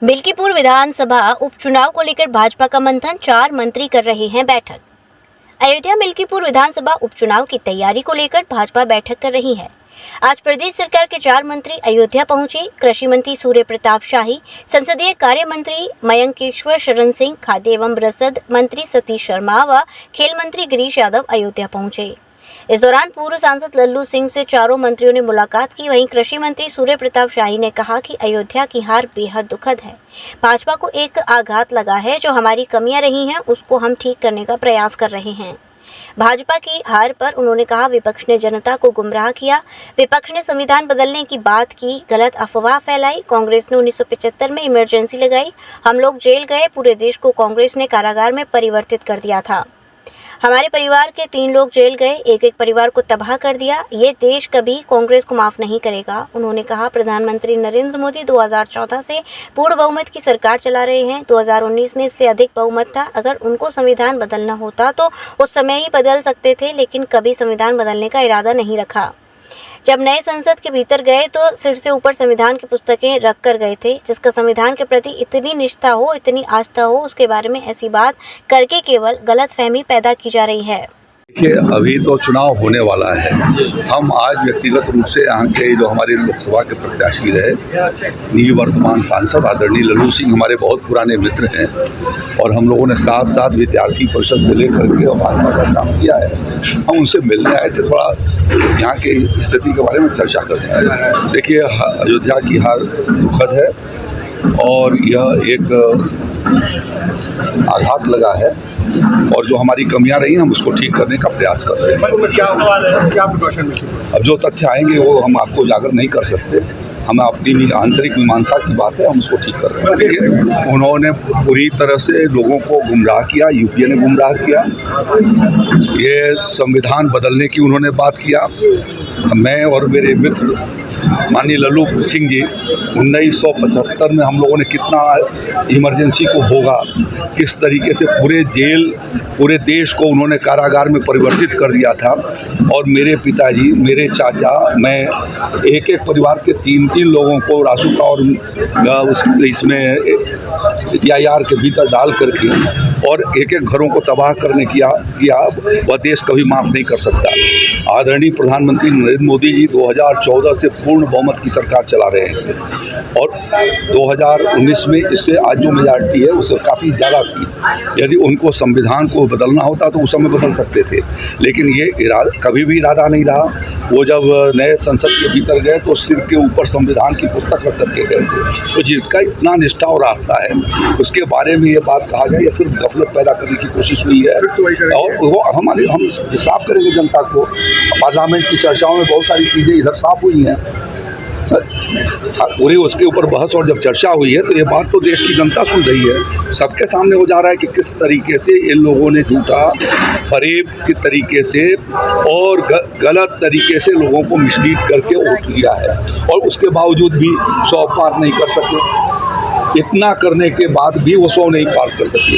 मिल्कीपुर विधानसभा उपचुनाव को लेकर भाजपा का मंथन, 4 मंत्री कर रहे हैं बैठक। अयोध्या मिल्कीपुर विधानसभा उपचुनाव की तैयारी को लेकर भाजपा बैठक कर रही है। आज प्रदेश सरकार के 4 मंत्री अयोध्या पहुंचे। कृषि मंत्री सूर्य प्रताप शाही, संसदीय कार्य मंत्री मयंकेश्वर शरण सिंह, खाद्य एवं रसद मंत्री सतीश शर्मा व खेल मंत्री गिरीश यादव अयोध्या पहुंचे। इस दौरान पूर्व सांसद लल्लू सिंह से चारों मंत्रियों ने मुलाकात की। वहीं कृषि मंत्री सूर्य प्रताप शाही ने कहा कि अयोध्या की हार बेहद दुखद है। भाजपा को एक आघात लगा है, जो हमारी कमियां रही हैं उसको हम ठीक करने का प्रयास कर रहे हैं। भाजपा की हार पर उन्होंने कहा, विपक्ष ने जनता को गुमराह किया, विपक्ष ने संविधान बदलने की बात की, गलत अफवाह फैलाई। कांग्रेस ने 1975 में इमरजेंसी लगाई, हम लोग जेल गए, पूरे देश को कांग्रेस ने कारागार में परिवर्तित कर दिया था। हमारे परिवार के 3 लोग जेल गए, एक परिवार को तबाह कर दिया। ये देश कभी कांग्रेस को माफ नहीं करेगा। उन्होंने कहा, प्रधानमंत्री नरेंद्र मोदी 2014 से पूर्ण बहुमत की सरकार चला रहे हैं। 2019 में इससे अधिक बहुमत था। अगर उनको संविधान बदलना होता तो उस समय ही बदल सकते थे, लेकिन कभी संविधान बदलने का इरादा नहीं रखा। जब नए संसद के भीतर गए तो सिर से ऊपर संविधान की पुस्तकें रख कर गए थे। जिसका संविधान के प्रति इतनी निष्ठा हो, इतनी आस्था हो, उसके बारे में ऐसी बात करके केवल गलतफहमी पैदा की जा रही है। देखिए, अभी तो चुनाव होने वाला है। हम आज व्यक्तिगत रूप से यहाँ के जो हमारे लोकसभा के प्रत्याशी रहे, निवर्तमान सांसद आदरणीय लल्लू सिंह हमारे बहुत पुराने मित्र हैं और हम लोगों ने साथ साथ विद्यार्थी परिषद से लेकर के भाजपा का काम किया है। हम उनसे मिलने आए थे, थोड़ा यहाँ की स्थिति के बारे में चर्चा करते हैं। देखिए, अयोध्या की हार दुखद है और यह एक आघात लगा है और जो हमारी कमियां रही हम उसको ठीक करने का प्रयास कर रहे हैं। क्या सवाल है, क्या प्रिकॉशन में? अब जो तथ्य आएंगे वो हम आपको उजागर नहीं कर सकते। हमें अपनी आंतरिक मीमांसा की बात है, हम उसको ठीक कर रहे हैं। देखिए, उन्होंने पूरी तरह से लोगों को गुमराह किया, यूपीए ने गुमराह किया। ये संविधान बदलने की उन्होंने बात किया। मैं और मेरे मित्र माननीय लल्लू सिंह जी 1975 में हम लोगों ने कितना इमरजेंसी को भोगा, किस तरीके से पूरे देश को उन्होंने कारागार में परिवर्तित कर दिया था। और मेरे पिताजी, मेरे चाचा, मैं एक परिवार के 3 लोगों को रासुका और इसमें यार के भीतर डाल करके और एक घरों को तबाह करने किया वह देश कभी माफ़ नहीं कर सकता। आदरणीय प्रधानमंत्री नरेंद्र मोदी जी 2014 से पूर्ण बहुमत की सरकार चला रहे हैं और 2019 में इससे आज जो मेजॉरिटी है उससे काफ़ी ज़्यादा थी। यदि उनको संविधान को बदलना होता तो उस समय बदल सकते थे, लेकिन ये कभी भी इरादा नहीं रहा। वो जब नए संसद के भीतर गए तो सिर के ऊपर संविधान की पुस्तक रख करके गए थे। तो जिसका इतना निष्ठा और आस्था है उसके बारे में ये बात कहा जाए, ये सिर्फ गफलत पैदा करने की कोशिश हुई है। और वो हम साफ करेंगे जनता को। पार्लियामेंट की चर्चाओं में बहुत सारी चीज़ें इधर साफ हुई हैं पूरी, उसके ऊपर बहस और जब चर्चा हुई है तो ये बात तो देश की जनता सुन रही है। सबके सामने हो जा रहा है कि किस तरीके से इन लोगों ने झूठा फरेब के तरीके से और गलत तरीके से लोगों को मिसलीड करके वोट लिया है और उसके बावजूद भी 100 पार नहीं कर सके। इतना करने के बाद भी वो 100 नहीं पार कर सके।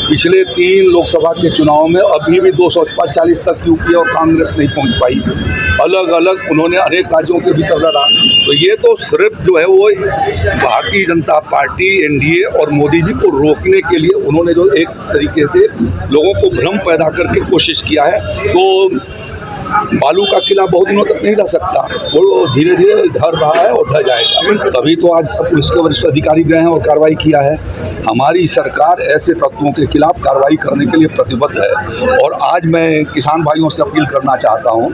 पिछले 3 लोकसभा के चुनाव में अभी भी 240 तक यूपीए और कांग्रेस नहीं पहुंच पाई। अलग अलग उन्होंने अनेक राज्यों के भीतर लड़ा। तो ये तो सिर्फ जो है वो भारतीय जनता पार्टी, एनडीए और मोदी जी को रोकने के लिए उन्होंने जो एक तरीके से लोगों को भ्रम पैदा करके कोशिश किया है। तो बालू का किला बहुत दिनों तक नहीं रह सकता, वो धीरे धीरे ढह रहा है और ढह जाएगा। तभी तो आज पुलिस के वरिष्ठ अधिकारी गए हैं और कार्रवाई किया है। हमारी सरकार ऐसे तत्वों के खिलाफ कार्रवाई करने के लिए प्रतिबद्ध है। और आज मैं किसान भाइयों से अपील करना चाहता हूं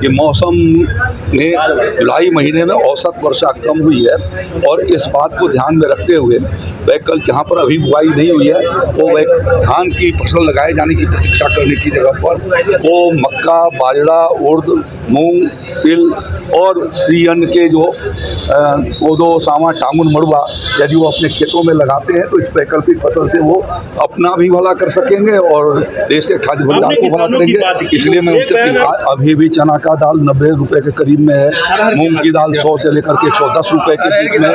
कि मौसम में जुलाई महीने में औसत वर्षा कम हुई है और इस बात को ध्यान में रखते हुए वह कल जहाँ पर अभी बुआई नहीं हुई है वो वह धान की फसल लगाए जाने की प्रतीक्षा करने की जगह पर वो मक्का, बाजरा, उर्द, मूंग, तिल और सीअन के जो कोदो, सामा, टामुन, मड़ुआ यदि वो अपने खेतों में लगाते हैं तो इस वैकल्पिक फसल से वो अपना भी भला कर सकेंगे और देश के खाद्य भंडार को भला करेंगे। इसलिए मैं उनसे अभी भी चना का दाल 90 रुपये के करीब में है, मूंग की दाल 100 से लेकर के 110 रुपये के बीच में।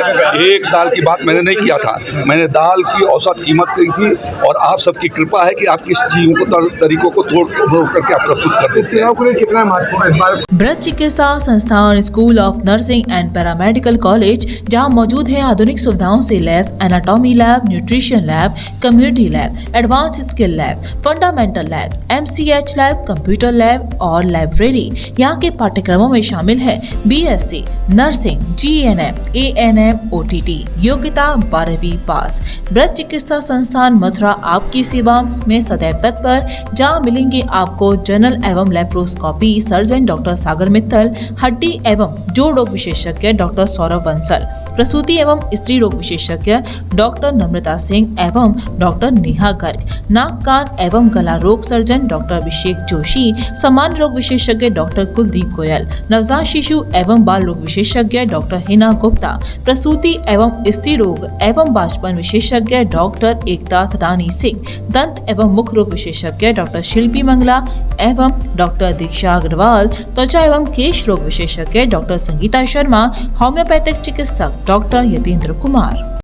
एक दाल की बात मैंने नहीं किया था, मैंने दाल की औसत कीमत कही थी और आप सबकी कृपा है कि आप किस चीज़ों को तरीकों को तोड़ करके आप प्रस्तुत कर देते हैं। कितना महत्वपूर्ण इस बार ब्रज चिकित्सा संस्थान school of nursing and paramedical college, जहां मौजूद है आधुनिक सुविधाओं से लैस anatomy lab, nutrition lab, community lab, advance skill lab, fundamental lab, MCH lab, computer lab और लाइब्रेरी। यहाँ के पाठ्यक्रमों में शामिल है BSc nursing, GNM, ANM, OTT, योग्यता 12वीं पास। ब्रज चिकित्सा संस्थान मथुरा आपकी सेवा में सदैव तत्पर, जहाँ मिलेंगे आपको जनरल एवं लेप्रोस्कोपी सर्जन डॉक्टर सागर मित्तल, हड्डी एवं जोड़ रोग विशेषज्ञ डॉक्टर सौरभ बंसल, प्रसूति एवं स्त्री रोग विशेषज्ञ डॉक्टर नम्रता सिंह एवं डॉक्टर नेहा गर्ग, नाक कान एवं गला रोग सर्जन डॉक्टर अभिषेक जोशी, सामान्य रोग विशेषज्ञ डॉक्टर कुलदीप गोयल, नवजात शिशु एवं बाल रोग विशेषज्ञ डॉक्टर हिना गुप्ता, प्रसूति एवं स्त्री रोग एवं बाष्पन विशेषज्ञ डॉक्टर एकता थदानी सिंह, दंत एवं मुख रोग विशेषज्ञ डॉक्टर शिल्पी मंगला एवं डॉक्टर दीक्षा अग्रवाल, त्वचा एवं केश रोग विशेषज्ञ डॉक्टर संगीता शर्मा, होम्योपैथिक चिकित्सक डॉक्टर यतीन्द्र कुमार।